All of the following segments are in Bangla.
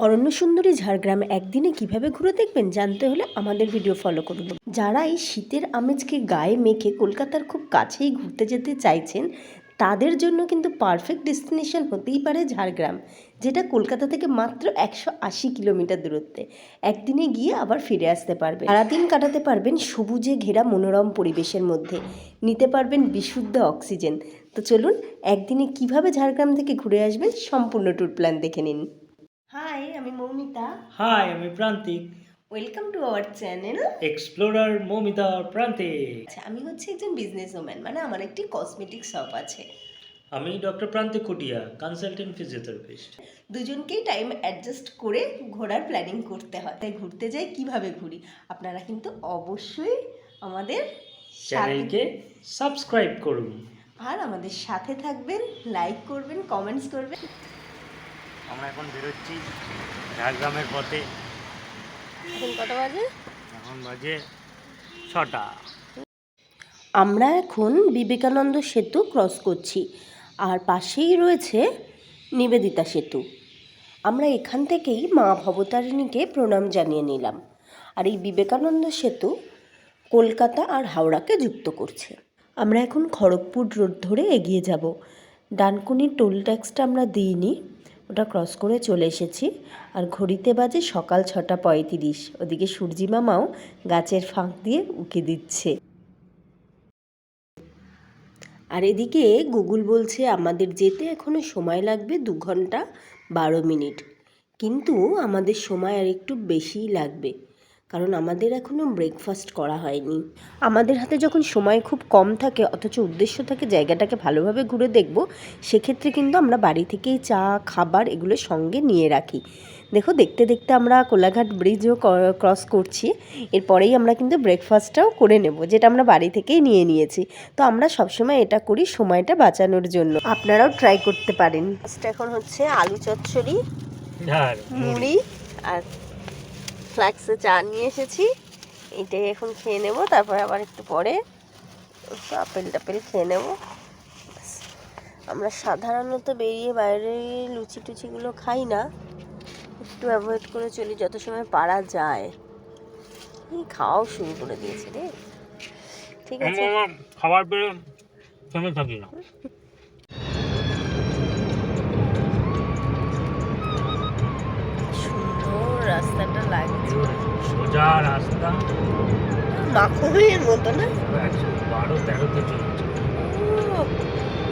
অরণ্য সুন্দরী ঝাড়গ্রাম একদিনে কিভাবে ঘুরে দেখবেন জানতে হলে আমাদের ভিডিও ফলো করুন। যারা এই শীতের আমেজকে গায়ে মেখে কলকাতার খুব কাছেই ঘুরতে যেতে চাইছেন তাদের জন্য কিন্তু পারফেক্ট ডেস্টিনেশন হতেই পারে ঝাড়গ্রাম, যেটা কলকাতা থেকে মাত্র 180 কিলোমিটার দূরত্বে। একদিনে গিয়ে আবার ফিরে আসতে পারবেন, সারাদিন কাটাতে পারবেন সবুজে ঘেরা মনোরম পরিবেশের মধ্যে, নিতে পারবেন বিশুদ্ধ অক্সিজেন। তো চলুন একদিনে কিভাবে ঝাড়গ্রাম থেকে ঘুরে আসবেন সম্পূর্ণ ট্যুর প্ল্যান দেখে নিন। হাই, আমি মৌমিতা। হাই, আমি প্রান্তিক। Welcome to our channel explorer Moumita প্রান্তিক। আচ্ছা, আমি হচ্ছে একজন বিজনেস ওম্যান, মানে আমার একটি কসমেটিক শপ আছে। আমি ডক্টর প্রান্তিক কুটিয়া, কনসালটেন্ট ফিজিওথেরাপিস্ট। দুজনকেই টাইম অ্যাডজাস্ট করে ঘোরার প্ল্যানিং করতে হয়, তাই ঘুরতে যাই কিভাবে ঘুরি। আপনারা কিন্তু অবশ্যই আমাদের চ্যানেলকে সাবস্ক্রাইব করুন আর আমাদের সাথে থাকবেন, লাইক করবেন, কমেন্টস করবেন। আমরা এখন বেরোচ্ছি ঝাড়গ্রামের পথে। এখন কটা বাজে? এখন বাজে 6টা। আমরা এখন বিবেকানন্দ সেতু ক্রস করছি, আর পাশেই রয়েছে নিবেদিতা সেতু। আমরা এখান থেকেই মা ভবতারিণীকে প্রণাম জানিয়ে নিলাম। আর এই বিবেকানন্দ সেতু কলকাতা আর হাওড়াকে যুক্ত করছে। আমরা এখন খড়গপুর রোড ধরে এগিয়ে যাব। ডানকুনির টোল ট্যাক্সটা আমরা দিইনি, ওটা ক্রস করে চলে এসেছি। আর ঘড়িতে বাজে সকাল 6:35। ওদিকে সূর্যি মামাও গাছের ফাঁক দিয়ে উঁকি দিচ্ছে। আর এদিকে গুগল বলছে আমাদের যেতে এখনও সময় লাগবে 2 ঘন্টা 12 মিনিট। কিন্তু আমাদের সময় আর একটু বেশিই লাগবে, কারণ আমাদের এখনও ব্রেকফাস্ট করা হয়নি। আমাদের হাতে যখন সময় খুব কম থাকে অথচ উদ্দেশ্য থাকে জায়গাটাকে ভালোভাবে ঘুরে দেখব, সেক্ষেত্রে কিন্তু আমরা বাড়ি থেকেই চা, খাবার এগুলো সঙ্গে নিয়ে রাখি। দেখো, দেখতে দেখতে আমরা কোলাঘাট ব্রিজও ক্রস করছি। এরপরেই আমরা কিন্তু ব্রেকফাস্টটাও করে নেব, যেটা আমরা বাড়ি থেকেই নিয়ে নিয়েছি। তো আমরা সবসময় এটা করি সময়টা বাঁচানোর জন্য, আপনারাও ট্রাই করতে পারেন। এখন হচ্ছে আলু চচ্চড়ি, মুড়ি আর ফ্ল্যাক্সে চা নিয়ে এসেছি। এটাই এখন খেয়ে নেব, তারপরে আবার একটু পরে আপেল টাপেল খেয়ে নেব। আমরা সাধারণত বেরিয়ে বাইরে লুচি টুচিগুলো খাই না, একটু অ্যাভয়েড করে চলি যত সময় পারা যায়। এই খাওয়াও শুরু করে দিয়েছে রে। ঠিক আছে, খাবার পেলে থেমে থাকি না। সুন্দর রাস্তাটা লাগছে, সোজা রাস্তা, মাখনের মতো না? 112-13-তে চলছে।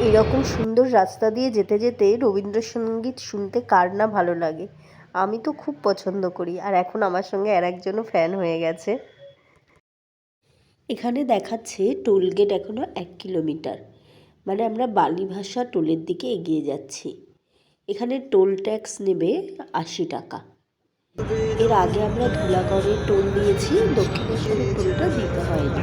এরকম সুন্দর রাস্তা দিয়ে যেতে যেতে রবীন্দ্রসঙ্গীত শুনতে কার না ভালো লাগে। আমি তো খুব পছন্দ করি, আর এখন আমার সঙ্গে আর একজনও ফ্যান হয়ে গেছে। এখানে দেখাচ্ছে টোলগেট এখনও 1 কিলোমিটার, মানে আমরা বালিভাষা টোলের দিকে এগিয়ে যাচ্ছি। এখানে টোল ট্যাক্স নেবে 80 টাকা। এর আগে আমরা ধুলাগড়ের টোল দিয়েছি, দক্ষিণেশ্বরের টোলটা দিতে হয়নি।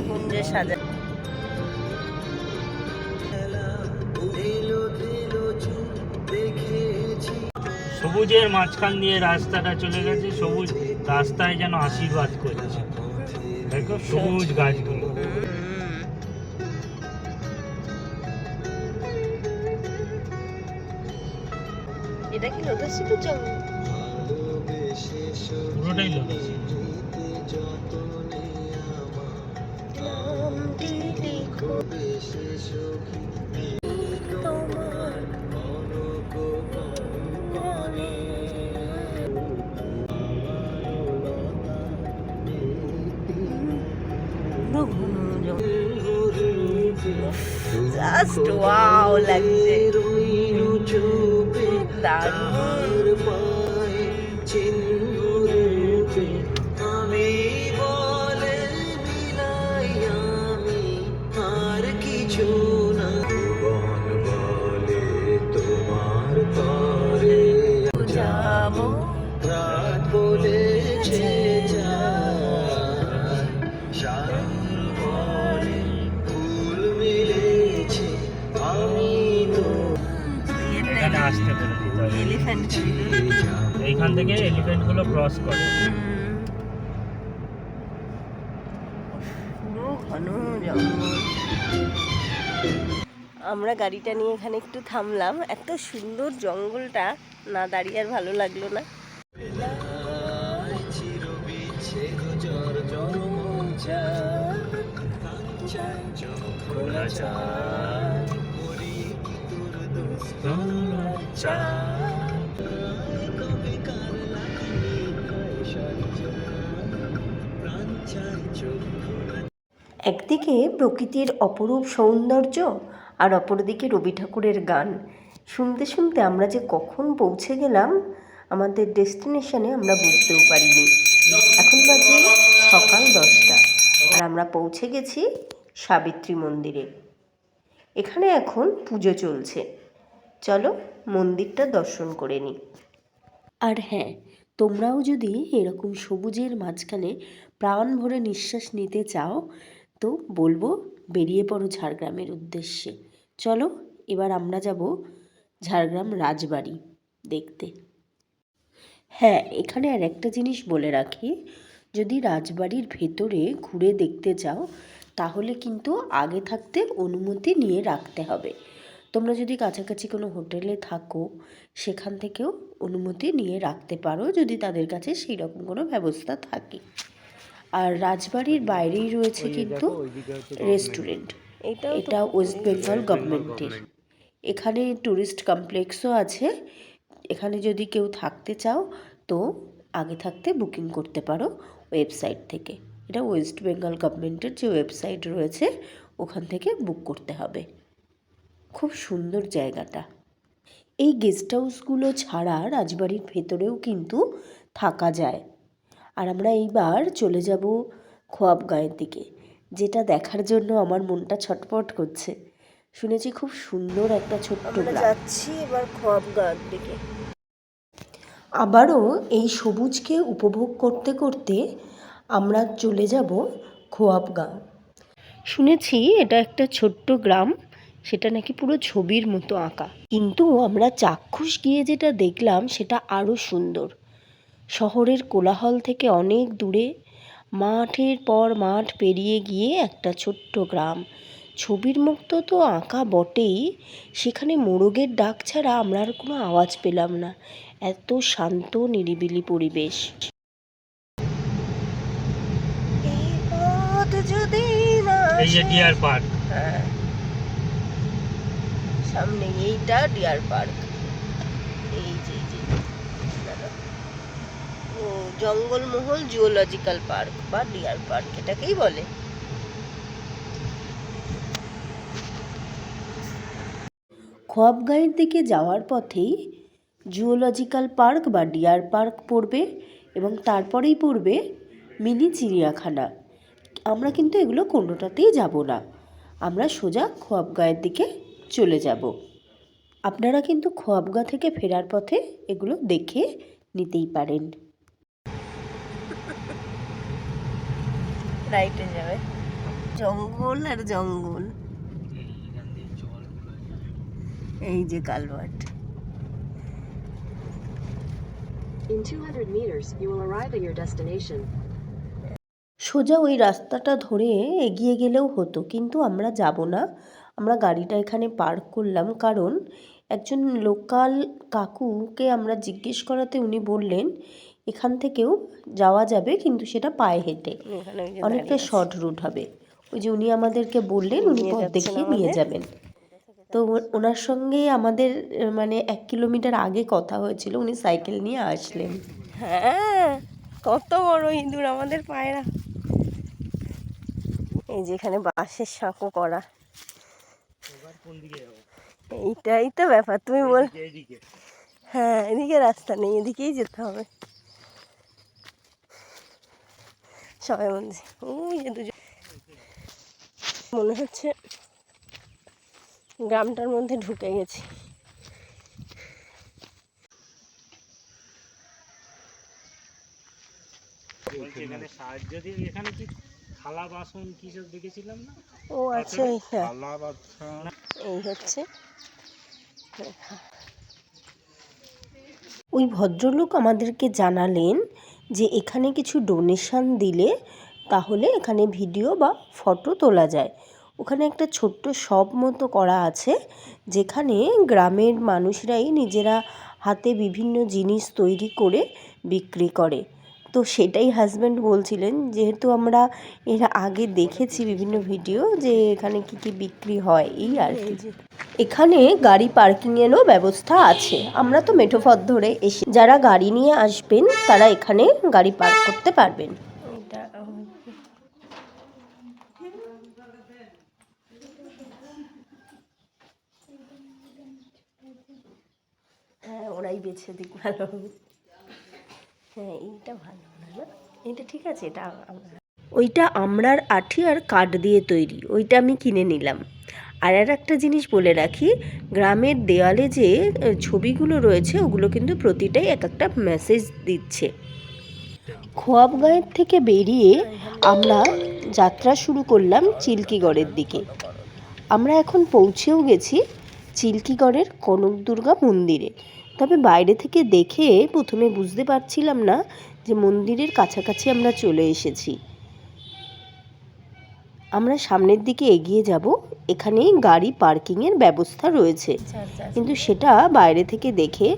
কুঞ্জে সাজা সবুজের মাঝখান দিয়ে রাস্তাটা চলে গেছে, সবুজ রাস্তায় যেন আশীর্বাদ করছে। দেখো সবুজ গাছগুলো। এটা কি লোটাস সিটির জঙ্গল? পুরোটাই লোটাস। জাস্ট ওয়াও লাগছে, দারুণ। এখানে আসতে বলে দিতে হবে। এলিফ্যান্ট থেকে এলিফ্যান্ট গুলো ক্রস করে। পুরো ঘন জঙ্গল। আমরা গাড়িটা নিয়ে এখানে একটু থামলাম, এত সুন্দর জঙ্গলটা, না দাঁড়িয়ে আর ভালো লাগলো না। একদিকে প্রকৃতির অপরূপ সৌন্দর্য আর অপরদিকে রবি ঠাকুরের গান শুনতে শুনতে আমরা যে কখন পৌঁছে গেলাম আমাদের ডেস্টিনেশনে আমরা বুঝতেও পারিনি। এখন বাজে সকাল 10টা আর আমরা পৌঁছে গেছি সাবিত্রী মন্দিরে। এখানে এখন পুজো চলছে, চলো মন্দিরটা দর্শন করে নিই। আর হ্যাঁ, তোমরাও যদি এরকম সবুজের মাঝখানে প্রাণ ভরে নিঃশ্বাস নিতে চাও তো বলবো বেরিয়ে পড়ো ঝাড়গ্রামের উদ্দেশ্যে। চলো এবার আমরা যাব ঝাড়গ্রাম রাজবাড়ি দেখতে। হ্যাঁ, এখানে আর একটা জিনিস বলে রাখি, যদি রাজবাড়ির ভেতরে ঘুরে দেখতে চাও তাহলে কিন্তু আগে থাকতে অনুমতি নিয়ে রাখতে হবে। তোমরা যদি কাছাকাছি কোনো হোটেলে থাকো সেখান থেকেও অনুমতি নিয়ে রাখতে পারো, যদি তাদের কাছে সেই রকম কোনো ব্যবস্থা থাকে। আর রাজবাড়ির বাইরেই রয়েছে কিন্তু রেস্টুরেন্ট, এটা ওয়েস্ট বেঙ্গল গভর্নমেন্টের। এখানে ট্যুরিস্ট কমপ্লেক্সও আছে, এখানে যদি কেউ থাকতে চাও তো আগে থাকতে বুকিং করতে পারো ওয়েবসাইট থেকে। এটা ওয়েস্ট বেঙ্গল গভর্নমেন্টের যে ওয়েবসাইট রয়েছে ওখান থেকে বুক করতে হবে। খুব সুন্দর জায়গাটা। এই গেস্ট হাউসগুলো ছাড়া রাজবাড়ির ভেতরেও কিন্তু থাকা যায়। আর আমরা এইবার চলে যাব খোয়াবগাঁয়ের দিকে, যেটা দেখার জন্য আমার মনটা ছটফট করছে। শুনেছি খুব সুন্দর একটা ছোট্ট গ্রাম। যাচ্ছি এবার খোয়াবগাঁয়ের দিকে। আবারও এই সবুজকে উপভোগ করতে করতে আমরা চলে যাব খোয়াবগাঁ। শুনেছি এটা একটা ছোট্ট গ্রাম, সেটা নাকি পুরো ছবির মতো আঁকা, কিন্তু আমরা চাক্ষুষ গিয়ে যেটা দেখলাম সেটা আরও সুন্দর। শহরের কোলাহল থেকে অনেক দূরে মাঠের পর মাঠ পেরিয়ে গিয়ে একটা ছোট্ট গ্রাম, ছবির মতো তো আঁকা বটেই, সেখানে মোরগের ডাক ছাড়া আমরা আর কোনো আওয়াজ পেলাম না, এত শান্ত নিরিবিলি পরিবেশ। এই পথ যদি না এই যে ডিয়ার পার্ক, হ্যাঁ সামনে এইটা ডিয়ার পার্ক। এই যে ও জঙ্গলমহল জুওলজিক্যাল পার্ক বা ডিয়ার পার্ক এটাকেই বলে। খোয়াবগাঁয়ের দিকে যাওয়ার পথেই জুওলজিক্যাল পার্ক বা ডিয়ার পার্ক পড়বে এবং তারপরেই পড়বে মিনি চিড়িয়াখানা। আমরা কিন্তু এগুলো কোনোটাতেই যাব না, আমরা সোজা খোয়াবগাঁয়ের দিকে চলে যাব। আপনারা কিন্তু খোয়াবগাঁ থেকে ফেরার পথে এগুলো দেখে নিতেই পারেন। রাইটে যাবে, জঙ্গল আর জঙ্গল। এই যে culvert. In 200 meters, you will arrive at your destination. সোজা ওই রাস্তাটা ধরে এগিয়ে গেলেও হতো, কিন্তু আমরা যাব না। আমরা গাড়িটা এখানে পার্ক করলাম কারণ একজন লোকাল কাকুকে আমরা জিজ্ঞেস করাতে উনি বললেন এখান থেকেও যাওয়া যাবে, কিন্তু সেটা পায়ে হেঁটে, অনেকটা শর্ট রুট হবে। ওই যে উনি আমাদেরকে বললেন উনি পথ দেখিয়ে নিয়ে যাবেন। তো ওনার সঙ্গে আমাদের মানে 1 কিলোমিটার আগে কথা হয়েছিল, উনি সাইকেল নিয়ে আসলেন। হ্যাঁ, কত বড় ইঁদুর আমাদের পায়রা। এই যেখানে বাঁশের সাঁকো করা, এইটাই তো ব্যাপার। তুমি বল, হ্যাঁ এদিকে রাস্তা নেই, এদিকেই যেতে হবে। সবাই বলছে ওই যে দুজন, মনে হচ্ছে গ্রামটার মধ্যে ঢুকে গেছি। এখানে সাহায্য দিয়ে এখানে কি থালা বাসন কি সব দেখেছিলাম না? ও আচ্ছা, এইটা এই হচ্ছে। ওই ভদ্রলোক আমাদেরকে জানালেন যে এখানে কিছু ডোনেশন দিলে তাহলে এখানে ভিডিও বা ফটো তোলা যায়। ওখানে একটা ছোট্ট শপ মতো করা আছে যেখানে গ্রামের মানুষরাই নিজেরা হাতে বিভিন্ন জিনিস তৈরি করে বিক্রি করে। তো সেটাই হাজব্যান্ড বলছিলেন, যেহেতু আমরা এর আগে দেখেছি বিভিন্ন ভিডিও যে এখানে কি কি বিক্রি হয় এই আর কি। এখানে গাড়ি পার্কিংয়েরও ব্যবস্থা আছে। আমরা তো মেঠোপথ ধরে এসে, যারা গাড়ি নিয়ে আসবেন তারা এখানে গাড়ি পার্ক করতে পারবেন। হ্যাঁ, ওরাই বেছে দিক ভালো হবে। হ্যাঁ, এইটা ভালো না, এইটা ঠিক আছে। এটা ওইটা আমড়ার আঠি আর কাঠ দিয়ে তৈরি, ওইটা আমি কিনে নিলাম। আর একটা জিনিস বলে রাখি, গ্রামের দেওয়ালে যে ছবিগুলো রয়েছে ওগুলো কিন্তু প্রতিটাই এক একটা মেসেজ দিচ্ছে। খোয়াবগাঁয়ের থেকে বেরিয়ে আমরা যাত্রা শুরু করলাম চিল্কিগড়ের দিকে। আমরা এখন পৌঁছেও গেছি চিল্কিগড়ের কনক দুর্গা মন্দিরে। তবে বাইরে থেকে দেখে প্রথমে বুঝতে পারছিলাম না যে মন্দিরের কাছাকাছি আমরা চলে এসেছি। আমরা সামনের দিকে এগিয়ে যাব, এখানেই গাড়ি পার্কিংয়ের ব্যবস্থা রয়েছে, কিন্তু সেটা বাইরে থেকে দেখে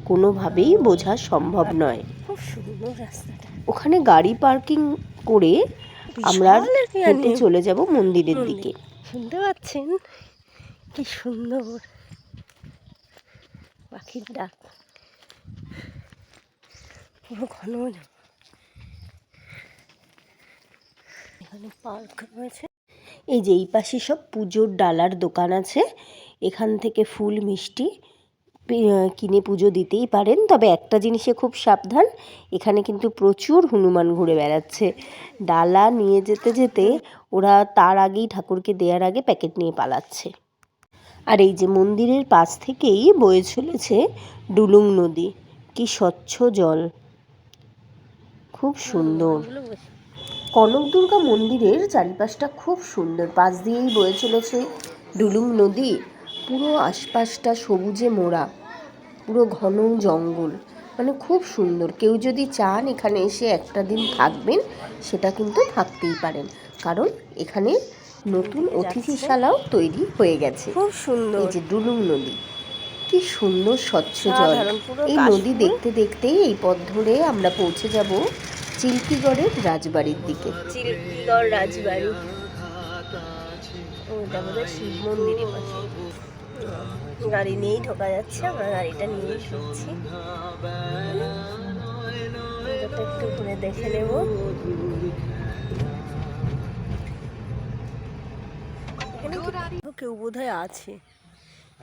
কোনোভাবেই বোঝা সম্ভব নয়। খুব সুন্দর রাস্তাটা। ওখানে গাড়ি পার্কিং করে আমরা হেঁটে চলে যাব মন্দিরের দিকে। শুনতে পাচ্ছেন কি সুন্দর পাখির ডাক, পুরো ঘন। এখানে পার্ক রয়েছে। এই যে এই পাশে সব পুজোর ডালার দোকান আছে, এখান থেকে ফুল মিষ্টি কিনে পুজো দিতেই পারেন। তবে একটা জিনিসে খুব সাবধান, এখানে কিন্তু প্রচুর হনুমান ঘুরে বেড়াচ্ছে। ডালা নিয়ে যেতে যেতে ওরা তার আগেই, ঠাকুরকে দেওয়ার আগে প্যাকেট নিয়ে পালাচ্ছে। আর এই যে মন্দিরের পাশ থেকেই বয়ে চলেছে ডুলুং নদী, কি স্বচ্ছ জল, খুব সুন্দর। কনক দুর্গা মন্দিরের চারিপাশটা খুব সুন্দর, পাশ দিয়েই বয়ে চলেছে ডুলুং নদী। পুরো আশপাশটা সবুজে মোড়া, পুরো ঘন জঙ্গল, মানে খুব সুন্দর। কেউ যদি চান এখানে এসে একটা দিন থাকবেন, সেটা কিন্তু থাকতেই পারেন, কারণ এখানে নতুন অতিথিশালাও তৈরি হয়ে গেছে। খুব সুন্দর। এই যে ডুলুং নদী, কি সুন্দর স্বচ্ছ জল। এই নদী দেখতে দেখতেই এই পথ ধরে আমরা পৌঁছে যাব চিল্কিগড়ের রাজবাড়ির দিকে। চিল্কিগড় রাজবাড়ি, ওটা বোধহয় শিব মন্দিরের পাশে। গাড়ি নিয়েই ঢোকা যাচ্ছে, আমরা গাড়িটা নিয়ে ঢুকছি। একটু ঘুরে দেখে নেব। এখানে কেউ বোধহয় আছে,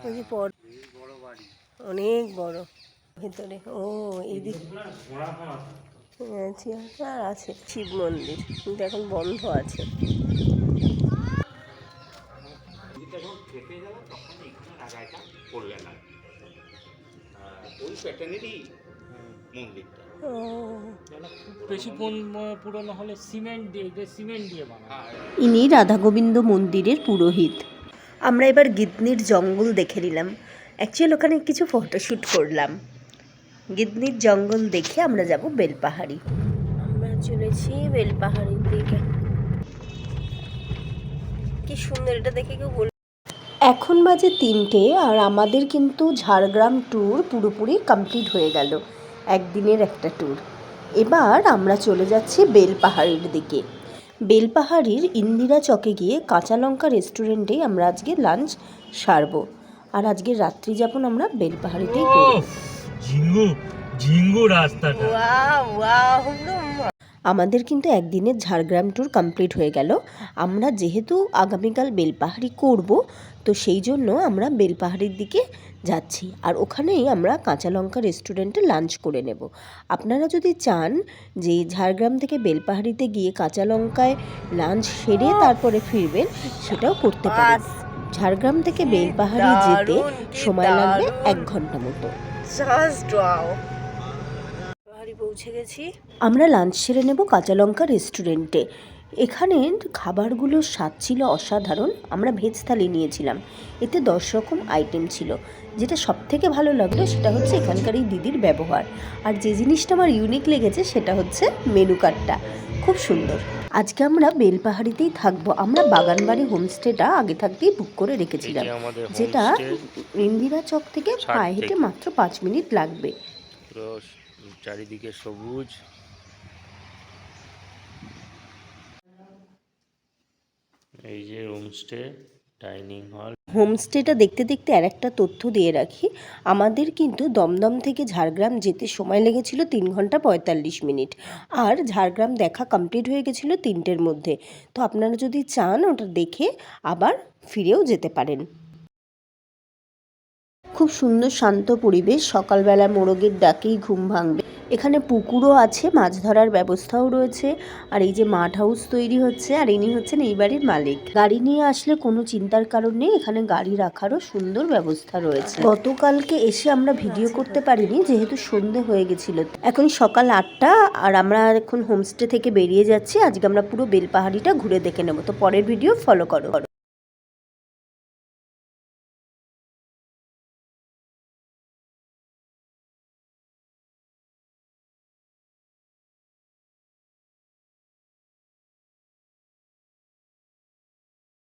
ওই যে পর অনেক বড় ভেতরে। ও এইদিক আর আছে শিব মন্দির, কিন্তু এখন বন্ধ আছে। পুরনো হলে সিমেন্ট দিয়ে বানায়। ইনি রাধা গোবিন্দ মন্দিরের পুরোহিত। আমরা এবার গিদনির জঙ্গল দেখে নিলাম। অ্যাকচুয়ালি ওখানে কিছু ফটোশ্যুট করলাম। গিদনির জঙ্গল দেখে আমরা যাব বেলপাহাড়ি। আমরা চলেছি বেলপাহাড়ির দিকে। কি সুন্দর, এটা দেখে কেউ বল। এখন বাজে 3টে, আর আমাদের কিন্তু ঝাড়গ্রাম ট্যুর পুরোপুরি কমপ্লিট হয়ে গেল, একদিনের একটা ট্যুর। এবার আমরা চলে যাচ্ছি বেলপাহাড়ির দিকে। বেলপাহাড়ির ইন্দিরা চকে গিয়ে কাঁচা লঙ্কা রেস্টুরেন্টেই আমরা আজকে লাঞ্চ সারবো, আর আজকের রাত্রি যাপন আমরা বেলপাহাড়িতেই করব। ঝিঙ্গু রাস্তাটা, আমাদের কিন্তু একদিনের ঝাড়গ্রাম ট্যুর কমপ্লিট হয়ে গেল। আমরা যেহেতু আগামীকাল বেলপাহাড়ি করব, তো সেই জন্য আমরা বেলপাহাড়ির দিকে যাচ্ছি, আর ওখানেই আমরা কাঁচা লঙ্কা রেস্টুরেন্টে লাঞ্চ করে নেব। আপনারা যদি চান যে ঝাড়গ্রাম থেকে বেলপাহাড়িতে গিয়ে কাঁচা লঙ্কায় লাঞ্চ সেরে তারপরে ফিরবেন, সেটাও করতে পারেন। ঝাড়গ্রাম থেকে বেলপাহাড়ি যেতে সময় লাগবে 1 ঘন্টা মতো। পৌঁছে গেছি। আমরা লাঞ্চ সেরে নেব কাঁচা লঙ্কা রেস্টুরেন্টে। এখানের খাবারগুলোর স্বাদ ছিল অসাধারণ। আমরা ভেজ থালি নিয়েছিলাম, এতে 10 রকম আইটেম ছিল। যেটা সব থেকে ভালো লাগলো সেটা হচ্ছে এখানকার এই দিদির ব্যবহার। আর যে জিনিসটা আমার ইউনিক লেগেছে সেটা হচ্ছে মেনু কার্ডটা, খুব সুন্দর। আজকে আমরা বেলপাহাড়িতেই থাকবো। আমরা বাগানবাড়ি হোমস্টেটা আগে থাকতেই বুক করে রেখেছিলাম, আমাদের যেটা হোমস্টে ইন্দিরা চক থেকে ছাদ পায়ে হেঁটে থেকে। মাত্র 5 মিনিট লাগবে। পুরো চারিদিকে সবুজ। এই যে হোমস্টে, ডাইনিং হল। হোমস্টেটা দেখতে দেখতে আর একটা তথ্য দিয়ে রাখি, আমাদের কিন্তু দমদম থেকে ঝাড়গ্রাম যেতে সময় লেগেছিল 3 ঘন্টা 45 মিনিট, আর ঝাড়গ্রাম দেখা কমপ্লিট হয়ে গেছিলো 3টের মধ্যে। তো আপনারা যদি চান ওটা দেখে আবার ফিরেও যেতে পারেন। খুব সুন্দর শান্ত পরিবেশ, সকালবেলা মোরগের ডাকেই ঘুম ভাঙবে। এখানে পুকুরও আছে, মাছ ধরার ব্যবস্থাও রয়েছে। আর এই যে মাঠ হাউস তৈরি হচ্ছে, আর ইনি হচ্ছেন এই বাড়ির মালিক। গাড়ি নিয়ে আসলে কোনো চিন্তার কারণ নেই, এখানে গাড়ি রাখারও সুন্দর ব্যবস্থা রয়েছে। গতকালকে এসে আমরা ভিডিও করতে পারিনি যেহেতু সন্ধে হয়ে গেছিল। এখন সকাল 8টা আর আমরা এখন হোমস্টে থেকে বেরিয়ে যাচ্ছি। আজকে আমরা পুরো বেলপাহাড়িটা ঘুরে দেখে নেব। তো পরের ভিডিও ফলো করো।